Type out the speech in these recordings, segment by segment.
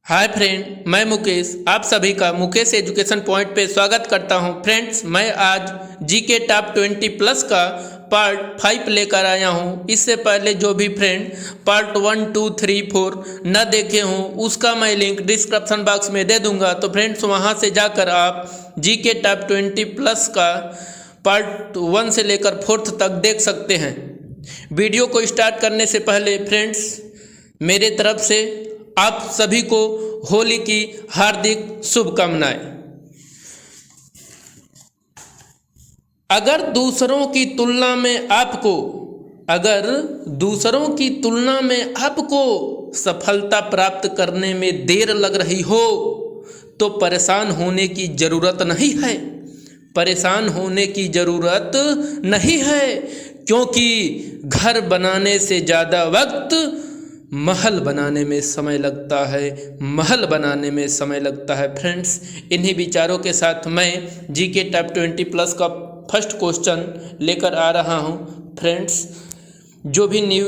Hi friend, मैं मुकेश आप सभी का मुकेश एजुकेशन पॉइंट पे स्वागत करता हूं। फ्रेंड्स, मैं आज जीके टॉप 20 प्लस का पार्ट 5 लेकर आया हूं। इससे पहले जो भी फ्रेंड पार्ट 1, 2, 3, 4 न देखे हों उसका मैं लिंक डिस्क्रिप्शन बॉक्स में दे दूंगा। तो फ्रेंड्स, वहां से जाकर आप जीके टॉप 20 प्लस का पार्ट 1 से लेकर 4th तक देख सकते हैं। वीडियो को स्टार्ट करने से पहले फ्रेंड्स, मेरे तरफ से आप सभी को होली की हार्दिक शुभकामनाएं। अगर दूसरों की तुलना में आपको सफलता प्राप्त करने में देर लग रही हो तो परेशान होने की जरूरत नहीं है। परेशान होने की जरूरत नहीं है, क्योंकि घर बनाने से ज़्यादा वक्त महल बनाने में समय लगता है। फ्रेंड्स, इन्हीं विचारों के साथ मैं जीके टॉप 20 प्लस का फर्स्ट क्वेश्चन लेकर आ रहा हूं। फ्रेंड्स, जो भी न्यू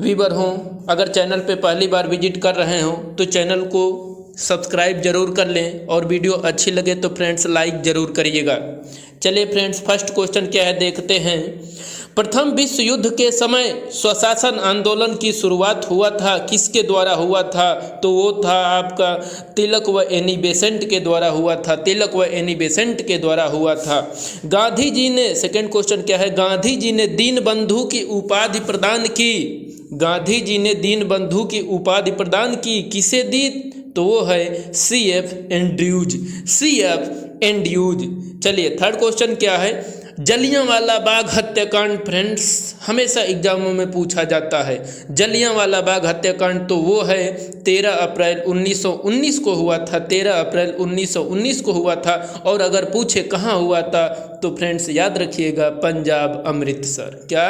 व्यूअर हों, अगर चैनल पे पहली बार विजिट कर रहे हों तो चैनल को सब्सक्राइब जरूर कर लें और वीडियो अच्छी लगे तो फ्रेंड्स लाइक ज़रूर करिएगा। चलिए फ्रेंड्स, फर्स्ट क्वेश्चन क्या है देखते हैं। प्रथम विश्व युद्ध के समय स्वशासन आंदोलन की शुरुआत हुआ था, किसके द्वारा हुआ था? तो वो था आपका तिलक व एनी बेसेंट के द्वारा हुआ था। गांधी जी ने, सेकंड क्वेश्चन क्या है, गांधी जी ने दीन बंधु की उपाधि प्रदान की, किसे दी? तो वो है CF एंड्रयूज। चलिए थर्ड क्वेश्चन क्या है, जलियांवाला बाग हत्याकांड। फ्रेंड्स, हमेशा एग्जामों में पूछा जाता है जलियांवाला बाग हत्याकांड, तो वो है 13 अप्रैल 1919 को हुआ था। 13 अप्रैल 1919 को हुआ था। और अगर पूछे कहाँ हुआ था तो फ्रेंड्स याद रखिएगा, पंजाब अमृतसर। क्या?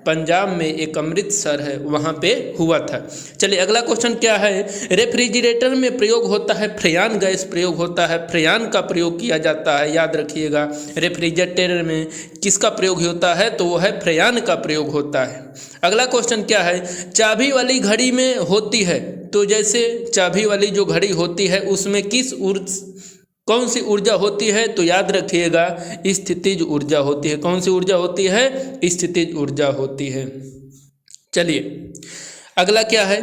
पंजाब में एक अमृतसर है, वहाँ पे हुआ था। चलिए अगला क्वेश्चन क्या है, रेफ्रिजरेटर में प्रयोग होता है फ्रेयान गैस प्रयोग होता है, फ्रेयान का प्रयोग किया जाता है। याद रखिएगा, रेफ्रिजरेटर में किसका प्रयोग होता है? तो वो है फ्रेयान का प्रयोग होता है। अगला क्वेश्चन क्या है, चाबी वाली घड़ी में होती है, तो जैसे चाबी वाली जो घड़ी होती है उसमें कौन सी ऊर्जा होती है? तो याद रखिएगा, स्थितिज ऊर्जा होती है। कौन सी ऊर्जा होती है? स्थितिज ऊर्जा होती है। चलिए अगला क्या है,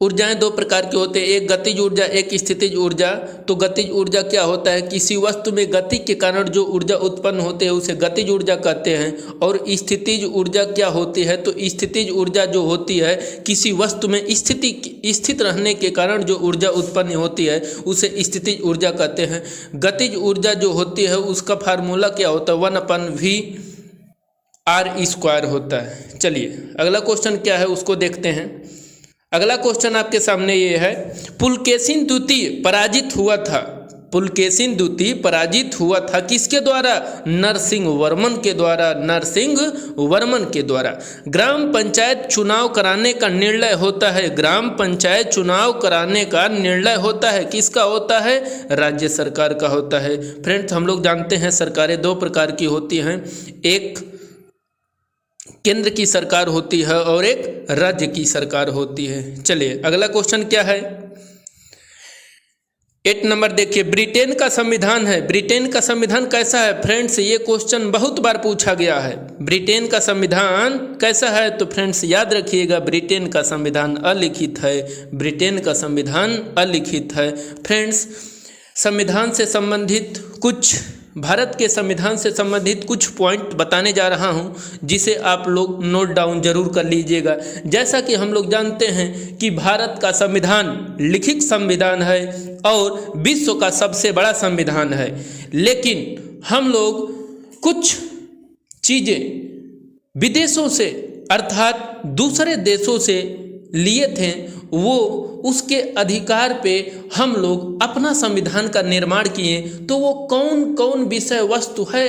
ऊर्जाएं दो प्रकार की होते हैं, एक गतिज ऊर्जा, एक स्थितिज ऊर्जा। तो गतिज ऊर्जा क्या होता है? किसी वस्तु में गति के कारण जो ऊर्जा उत्पन्न होते हैं उसे गतिज ऊर्जा कहते हैं। और स्थितिज ऊर्जा क्या होती है? तो स्थितिज ऊर्जा जो होती है, किसी वस्तु में स्थित रहने के कारण जो ऊर्जा उत्पन्न होती है उसे स्थितिज ऊर्जा कहते हैं। गतिज ऊर्जा जो होती है उसका फार्मूला क्या होता है? 1/v/r² होता है। चलिए अगला क्वेश्चन क्या है उसको देखते हैं। अगला क्वेश्चन आपके सामने ये है, पुलकेशिन द्वितीय पराजित हुआ था किसके द्वारा? नरसिंह वर्मन के द्वारा। ग्राम पंचायत चुनाव कराने का निर्णय होता है, किसका होता है? राज्य सरकार का होता है। फ्रेंड्स, हम लोग जानते हैं सरकारें दो प्रकार की होती हैं, एक केंद्र की सरकार होती है और एक राज्य की सरकार होती है। चलिए अगला क्वेश्चन क्या है, 8 नंबर देखिए, ब्रिटेन का संविधान कैसा है? फ्रेंड्स, ये क्वेश्चन बहुत बार पूछा गया है। ब्रिटेन का संविधान कैसा है? तो फ्रेंड्स याद रखिएगा, ब्रिटेन का संविधान अलिखित है। फ्रेंड्स, भारत के संविधान से संबंधित कुछ पॉइंट बताने जा रहा हूं, जिसे आप लोग नोट डाउन जरूर कर लीजिएगा। जैसा कि हम लोग जानते हैं कि भारत का संविधान लिखित संविधान है और विश्व का सबसे बड़ा संविधान है, लेकिन हम लोग कुछ चीज़ें विदेशों से अर्थात दूसरे देशों से लिए थे, वो उसके अधिकार पे हम लोग अपना संविधान का निर्माण किए। तो वो कौन कौन विषय वस्तु है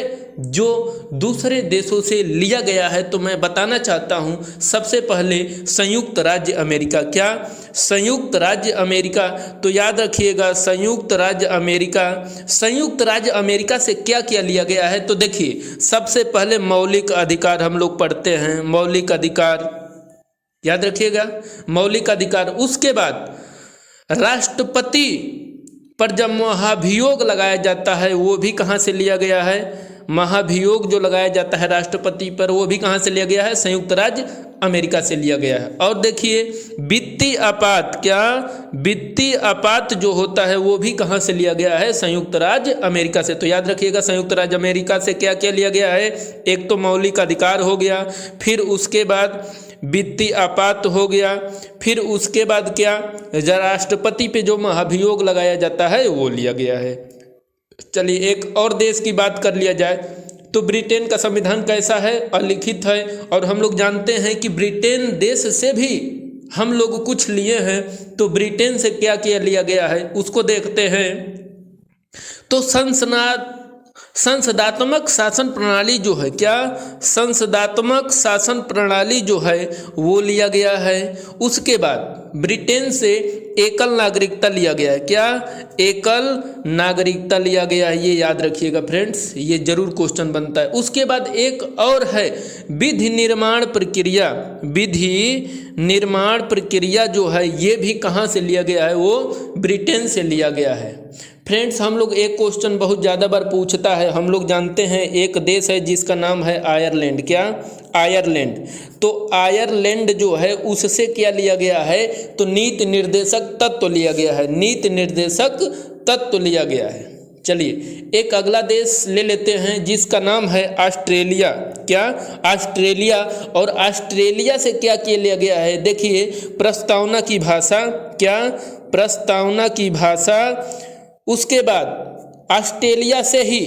जो दूसरे देशों से लिया गया है, तो मैं बताना चाहता हूँ। सबसे पहले संयुक्त राज्य अमेरिका। क्या? संयुक्त राज्य अमेरिका। तो याद रखिएगा, संयुक्त राज्य अमेरिका से क्या क्या लिया गया है? तो देखिए, सबसे पहले मौलिक अधिकार हम लोग पढ़ते हैं, मौलिक अधिकार याद रखिएगा, मौलिक अधिकार। उसके बाद राष्ट्रपति पर जब महाभियोग लगाया जाता है वो भी कहाँ से लिया गया है? महाभियोग जो लगाया जाता है राष्ट्रपति पर वो भी कहाँ से लिया गया है? संयुक्त राज्य अमेरिका से लिया गया है। और देखिए वित्तीय आपात, क्या वित्तीय आपात जो होता है वो भी कहाँ से लिया गया है? संयुक्त राज्य अमेरिका से। तो याद रखिएगा संयुक्त राज्य अमेरिका से क्या क्या लिया गया है? एक तो मौलिक अधिकार हो गया, फिर उसके बाद वित्तीय आपात हो गया, फिर उसके बाद क्या राष्ट्रपति पे जो महाभियोग लगाया जाता है वो लिया गया है। चलिए एक और देश की बात कर लिया जाए तो ब्रिटेन का संविधान कैसा है? अलिखित है। और हम लोग जानते हैं कि ब्रिटेन देश से भी हम लोग कुछ लिए हैं, तो ब्रिटेन से क्या क्या लिया गया है उसको देखते हैं। तो संसदात्मक शासन प्रणाली जो है, क्या संसदात्मक शासन प्रणाली जो है वो लिया गया है। उसके बाद ब्रिटेन से एकल नागरिकता लिया गया है, क्या एकल नागरिकता लिया गया है, ये याद रखिएगा फ्रेंड्स, ये जरूर क्वेश्चन बनता है। उसके बाद एक और है विधि निर्माण प्रक्रिया। विधि निर्माण प्रक्रिया जो है ये भी कहाँ से लिया गया है? वो ब्रिटेन से लिया गया है। फ्रेंड्स हम लोग एक क्वेश्चन बहुत ज़्यादा बार पूछता है, हम लोग जानते हैं एक देश है जिसका नाम है आयरलैंड, क्या आयरलैंड। तो आयरलैंड जो है उससे क्या लिया गया है? तो नीति निर्देशक तत्व लिया गया है, नीति निर्देशक तत्व लिया गया है। चलिए एक अगला देश ले लेते हैं जिसका नाम है ऑस्ट्रेलिया, क्या ऑस्ट्रेलिया। और ऑस्ट्रेलिया से क्या किया लिया गया है? देखिए प्रस्तावना की भाषा, क्या प्रस्तावना की भाषा। उसके बाद ऑस्ट्रेलिया से ही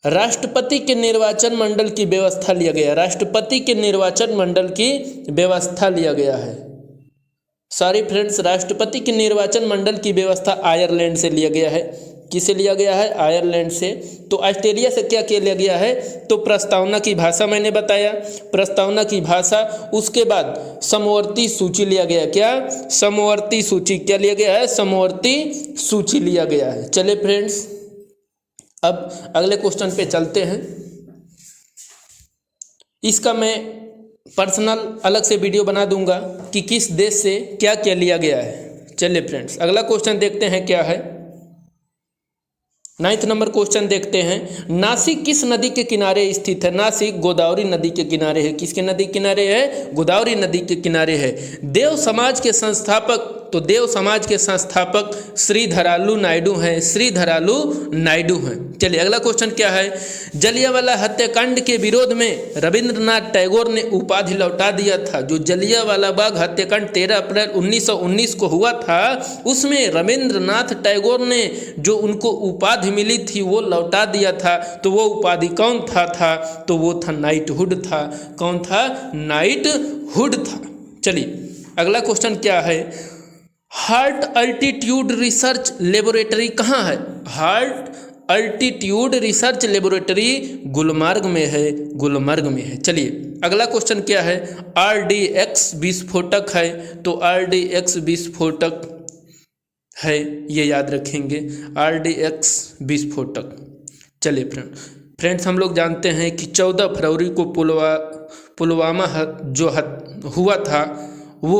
राष्ट्रपति के निर्वाचन मंडल की व्यवस्था लिया गया, राष्ट्रपति के निर्वाचन मंडल की व्यवस्था लिया गया है। सॉरी फ्रेंड्स, राष्ट्रपति के निर्वाचन मंडल की व्यवस्था आयरलैंड से लिया गया है। किसे लिया गया है? आयरलैंड से। तो ऑस्ट्रेलिया से क्या किया लिया गया है? तो प्रस्तावना की भाषा मैंने बताया, प्रस्तावना की भाषा। उसके बाद समवर्ती सूची लिया गया, क्या समवर्ती सूची क्या लिया गया है? समवर्ती सूची लिया गया है। चले फ्रेंड्स अब अगले क्वेश्चन पे चलते हैं। इसका मैं पर्सनल अलग से वीडियो बना दूंगा कि किस देश से क्या क्या लिया गया है। चलिए फ्रेंड्स अगला क्वेश्चन देखते हैं क्या है। 9th नंबर क्वेश्चन देखते हैं। नासिक किस नदी के किनारे स्थित है? नासिक गोदावरी नदी के किनारे है। किसके नदी के किनारे है? गोदावरी नदी के किनारे है। देव समाज के संस्थापक, तो देव समाज के संस्थापक श्रीधरालू नायडू हैं, श्रीधरालू नायडू हैं। चलिए अगला क्वेश्चन क्या है। जलियांवाला हत्याकांड के विरोध में रविंद्रनाथ टैगोर ने उपाधि लौटा दिया था। जो जलियांवाला बाग हत्याकांड 13 अप्रैल 1919 को हुआ था उसमें रविंद्रनाथ टैगोर ने जो उनको उपाधि मिली थी वो लौटा दिया था। तो वो उपाधि कौन था? तो वो था नाइटहुड था। कौन था? नाइटहुड था। चलिए अगला क्वेश्चन क्या है। हार्ट अल्टीट्यूड रिसर्च लेबोरेटरी कहाँ है? Heart altitude research laboratory Gulmarg में है, गुलमर्ग में है। चलिए अगला क्वेश्चन क्या है। RDX विस्फोटक है, तो RDX विस्फोटक है, ये याद रखेंगे, RDX विस्फोटक। चलिए फ्रेंड्स हम लोग जानते हैं कि 14 फरवरी को पुलवामा जो हुआ था वो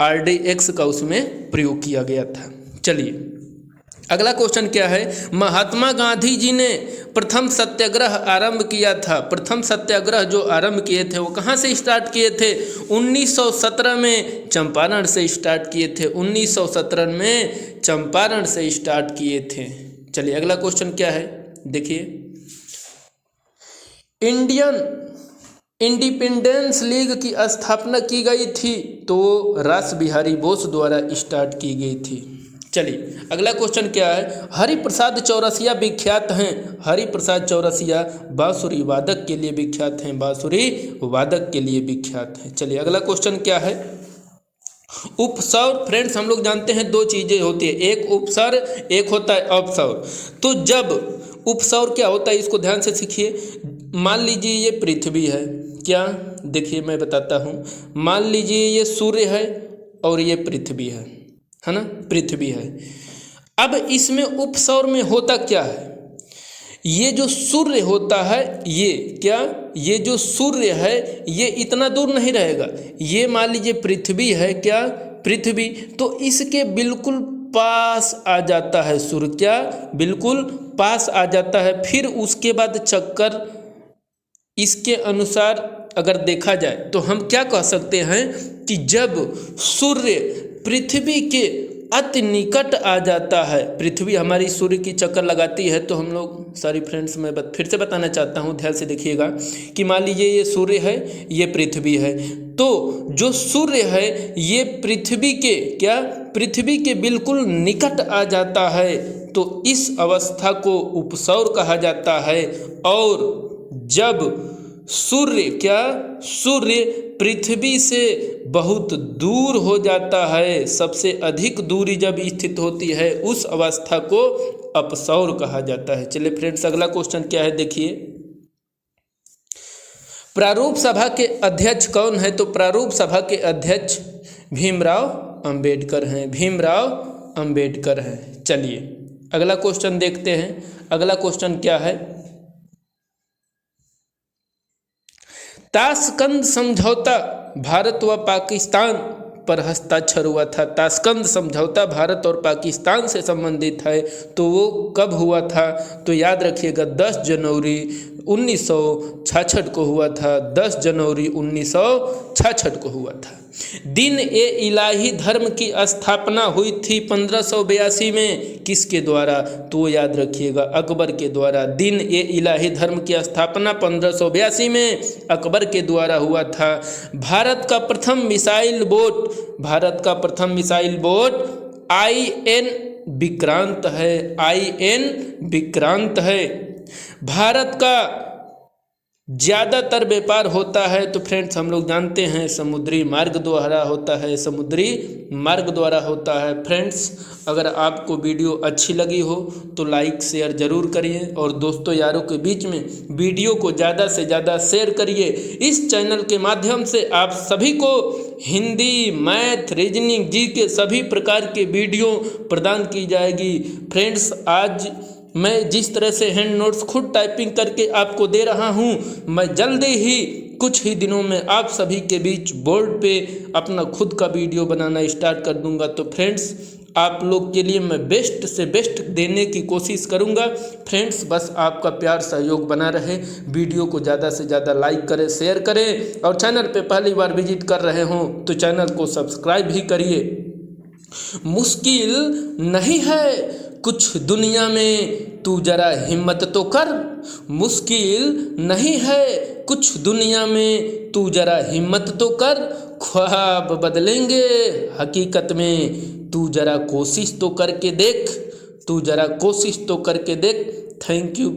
RDX का उसमें प्रयोग किया गया था। चलिए अगला क्वेश्चन क्या है। महात्मा गांधी जी ने प्रथम सत्याग्रह आरंभ किया था। प्रथम सत्याग्रह जो आरंभ किए थे वो कहाँ से स्टार्ट किए थे? 1917 में चंपारण से स्टार्ट किए थे। 1917 में चंपारण से स्टार्ट किए थे। चलिए अगला क्वेश्चन क्या है देखिए। इंडियन इंडिपेंडेंस लीग की स्थापना की गई थी, तो रास बिहारी बोस द्वारा स्टार्ट की गई थी। चलिए अगला क्वेश्चन क्या है। हरिप्रसाद चौरसिया विख्यात हैं। हरिप्रसाद चौरसिया बांसुरी वादक के लिए विख्यात हैं, बांसुरी वादक के लिए विख्यात हैं। चलिए अगला क्वेश्चन क्या है। उपसौर। फ्रेंड्स हम लोग जानते हैं दो चीजें होती है, एक उपसौर एक होता है अपसौर। तो जब उपसौर क्या होता है इसको ध्यान से सीखिए। मान लीजिए ये पृथ्वी है, क्या देखिए मैं बताता हूँ। मान लीजिए ये सूर्य है और ये पृथ्वी है ना, पृथ्वी है। अब इसमें उपसौर में होता क्या है, ये जो सूर्य होता है ये क्या, ये जो सूर्य है ये इतना दूर नहीं रहेगा। ये मान लीजिए पृथ्वी है, क्या पृथ्वी, तो इसके बिल्कुल पास आ जाता है सूर्य। क्या? बिल्कुल पास आ जाता है। फिर उसके बाद चक्कर इसके अनुसार अगर देखा जाए तो हम क्या कह सकते हैं कि जब सूर्य पृथ्वी के अति निकट आ जाता है, पृथ्वी हमारी सूर्य की चक्कर लगाती है, तो हम लोग सॉरी फ्रेंड्स, मैं फिर से बताना चाहता हूँ, ध्यान से देखिएगा कि मान लीजिए ये सूर्य है, ये पृथ्वी है, तो जो सूर्य है ये पृथ्वी के क्या? पृथ्वी के बिल्कुल निकट आ जाता है, तो इस अवस्था को उपसौर कहा जाता है। और जब सूर्य क्या? सूर्य पृथ्वी से बहुत दूर हो जाता है, सबसे अधिक दूरी जब स्थित होती है, उस अवस्था को अपसौर कहा जाता है। चलिए फ्रेंड्स, अगला क्वेश्चन क्या है देखिए। प्रारूप सभा के अध्यक्ष कौन है? तो प्रारूप सभा के अध्यक्ष भीमराव अंबेडकर हैं। भीमराव अंबेडकर हैं। चलिए अगला क्वेश्चन देखते हैं। अगला क्वेश्चन क्या है? ताशकंद समझौता भारत व पाकिस्तान पर हस्ताक्षर हुआ था। ताशकंद समझौता भारत और पाकिस्तान से संबंधित है, तो वो कब हुआ था? तो याद रखिएगा 10 जनवरी 1966 को हुआ था। 10 जनवरी 1966 को हुआ था। दिन ए इलाही धर्म की स्थापना हुई थी 1582 में, किसके द्वारा? तो याद रखिएगा अकबर के द्वारा। दिन ए इलाही धर्म की स्थापना 1582 में अकबर के द्वारा हुआ था। भारत का प्रथम मिसाइल बोट IN विक्रांत है। IN विक्रांत है। भारत का ज़्यादातर व्यापार होता है, तो फ्रेंड्स हम लोग जानते हैं समुद्री मार्ग द्वारा होता है। समुद्री मार्ग द्वारा होता है। फ्रेंड्स, अगर आपको वीडियो अच्छी लगी हो तो लाइक शेयर ज़रूर करिए और दोस्तों यारों के बीच में वीडियो को ज़्यादा से ज़्यादा शेयर करिए। इस चैनल के माध्यम से आप सभी को हिंदी, मैथ, रीजनिंग, जीके सभी प्रकार के वीडियो प्रदान की जाएगी। फ्रेंड्स, आज मैं जिस तरह से हैंड नोट्स खुद टाइपिंग करके आपको दे रहा हूं, मैं जल्दी ही कुछ ही दिनों में आप सभी के बीच बोर्ड पे अपना खुद का वीडियो बनाना स्टार्ट कर दूंगा। तो फ्रेंड्स, आप लोग के लिए मैं बेस्ट से बेस्ट देने की कोशिश करूंगा। फ्रेंड्स, बस आपका प्यार सहयोग बना रहे। वीडियो को ज़्यादा से ज़्यादा लाइक करें, शेयर करें और चैनल पे पहली बार विजिट कर रहे हों तो चैनल को सब्सक्राइब भी करिए। मुश्किल नहीं है कुछ दुनिया में, तू जरा हिम्मत तो कर। मुश्किल नहीं है कुछ दुनिया में, तू जरा हिम्मत तो कर। ख्वाब बदलेंगे हकीकत में, तू जरा कोशिश तो करके देख। Thank you.